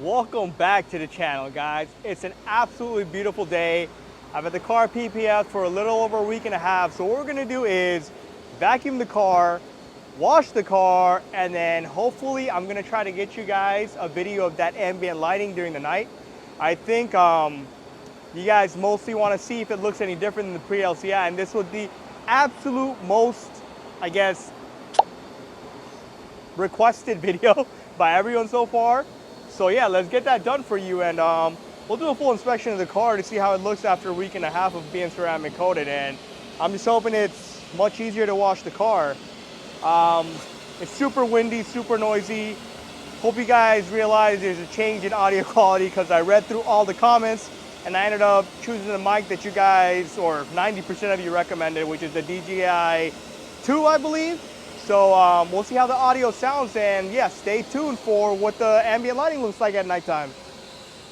Welcome back to the channel, guys. It's an absolutely beautiful day. I've had the car PPF for a little over a week and a half. So what we're gonna do is vacuum the car, wash the car, and then hopefully I'm gonna try to get you guys a video of that ambient lighting during the night. I think you guys mostly wanna see if it looks any different than the pre-LCI, and this was the absolute most, I guess, requested video by everyone so far. So yeah, let's get that done for you, and we'll do a full inspection of the car to see how it looks after a week and a half of being ceramic coated. And I'm just hoping it's much easier to wash the car. It's super windy, super noisy. Hope you guys realize there's a change in audio quality, because I read through all the comments and I ended up choosing the mic that you guys, or 90% of you, recommended, which is the DJI 2, I believe. So we'll see how the audio sounds, and yeah, stay tuned for what the ambient lighting looks like at nighttime.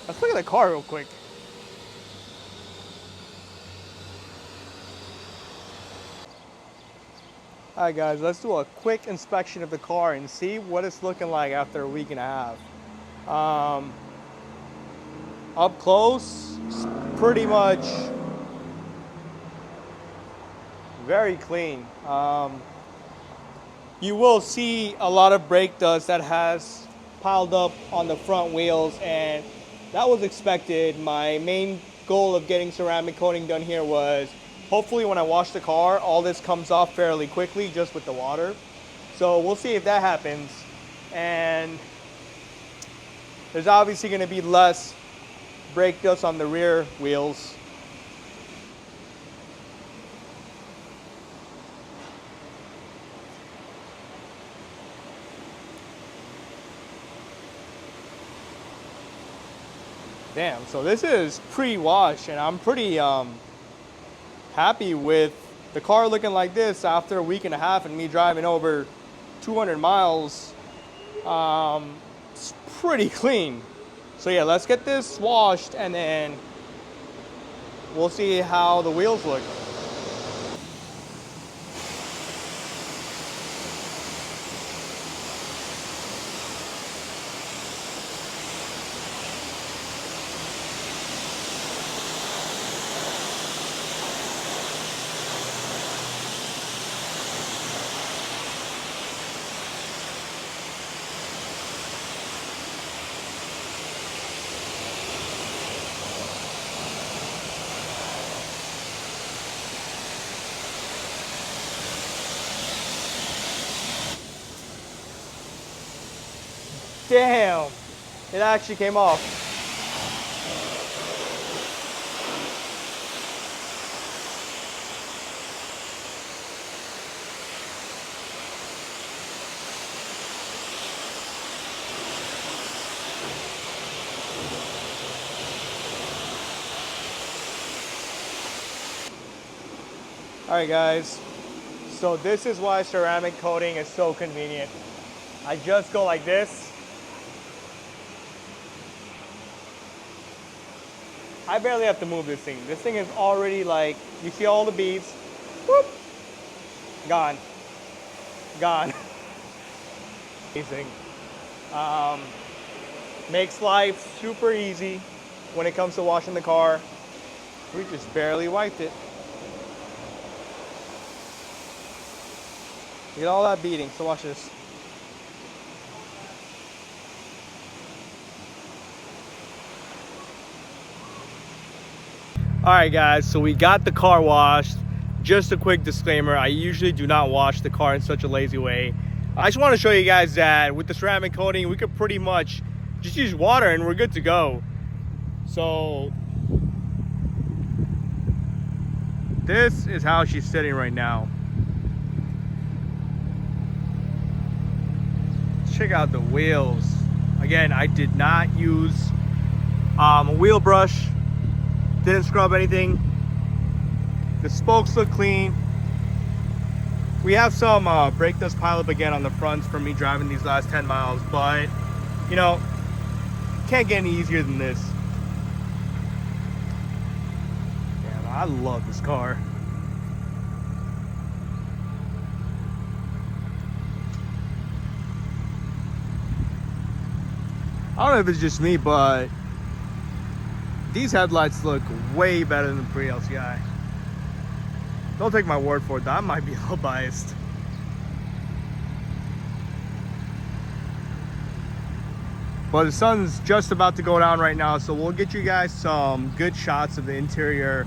Let's look at the car real quick. All right, guys, let's do a quick inspection of the car and see what it's looking like after a week and a half. Up close, it's pretty much very clean. You will see a lot of brake dust that has piled up on the front wheels, and that was expected. My main goal of getting ceramic coating done here was hopefully when I wash the car, all this comes off fairly quickly just with the water. So we'll see if that happens. And there's obviously going to be less brake dust on the rear wheels. Damn, so this is pre-wash, and I'm pretty happy with the car looking like this after a week and a half and me driving over 200 miles. It's pretty clean. So yeah, let's get this washed and then we'll see how the wheels look. Damn, it actually came off. All right, guys, so this is why ceramic coating is so convenient. I just go like this. I barely have to move this thing. This thing is already, like, you see all the beads, whoop, gone, gone. Amazing. Makes life super easy when it comes to washing the car. We just barely wiped it. Get all that beading, so watch this. All right, guys, so we got the car washed. Just a quick disclaimer, I usually do not wash the car in such a lazy way. I just want to show you guys that with the ceramic coating, we could pretty much just use water and we're good to go. So this is how she's sitting right now. Check out the wheels. Again, I did not use a wheel brush. Didn't scrub anything. The spokes look clean. We have some brake dust pile up again on the fronts from me driving these last 10 miles, but you know, can't get any easier than this. Damn, I love this car. I don't know if it's just me, but these headlights look way better than pre-LCI. Don't take my word for it, I might be a little biased. But the sun's just about to go down right now, so we'll get you guys some good shots of the interior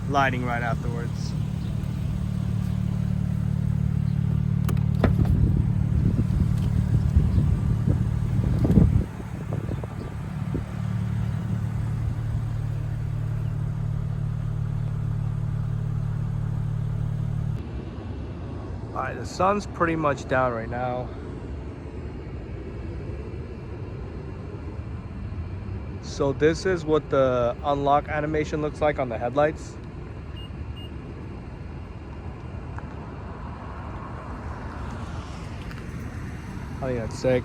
lighting right afterwards. All right, the sun's pretty much down right now. So this is what the unlock animation looks like on the headlights. I think that's sick.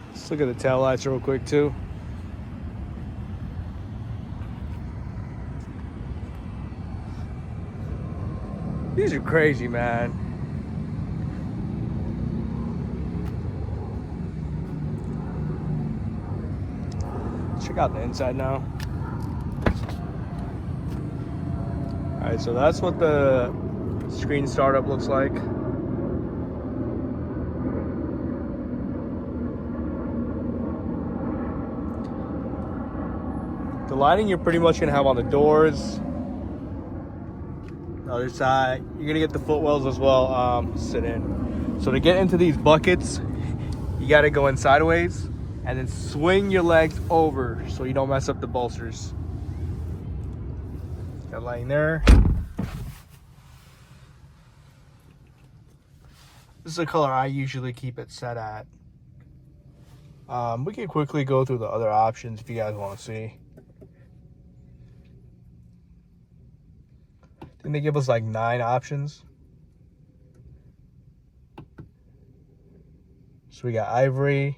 Let's look at the tail lights real quick too. These are crazy, man. Check out the inside now. All right, so that's what the screen startup looks like. The lighting you're pretty much gonna have on the doors. The other side, you're gonna get the footwells as well. Sit in. So to get into these buckets, you gotta go in sideways and then swing your legs over so you don't mess up the bolsters. Got lighting there. This is the color I usually keep it set at. We can quickly go through the other options if you guys want to see. I think they give us like 9 options. So we got ivory.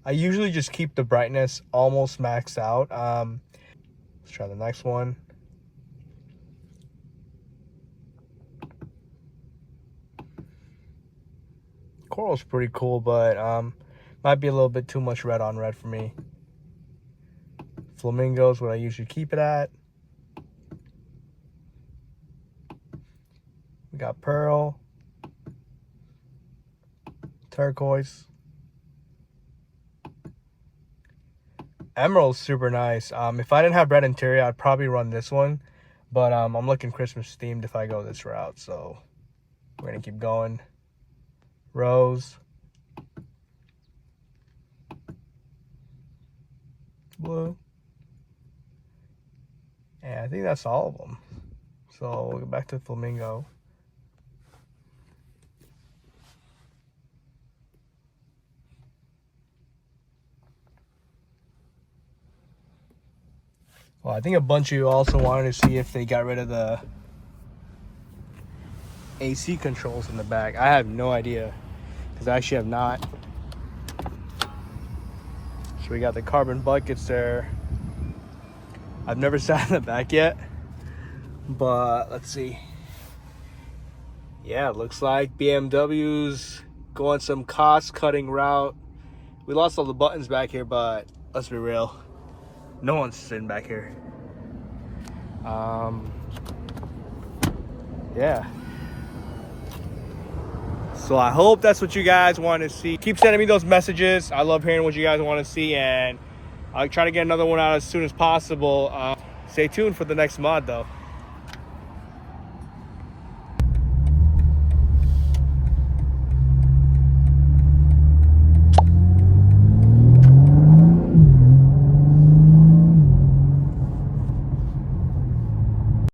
I usually just keep the brightness almost maxed out. Let's try the next one. Coral's pretty cool, but might be a little bit too much red on red for me. Flamingo's what I usually keep it at. We got pearl, turquoise. Emerald's super nice. If I didn't have red interior, I'd probably run this one. But I'm looking Christmas themed if I go this route. So we're going to keep going. Rose. Blue. And I think that's all of them. So we'll go back to flamingo. Well, I think a bunch of you also wanted to see if they got rid of the AC controls in the back. I have no idea, because I actually have not. So we got the carbon buckets there. I've never sat in the back yet, but let's see. Yeah, it looks like BMW's going some cost-cutting route. We lost all the buttons back here, but let's be real. No one's sitting back here. Yeah. So I hope that's what you guys want to see. Keep sending me those messages. I love hearing what you guys want to see, and I'll try to get another one out as soon as possible. Stay tuned for the next mod though.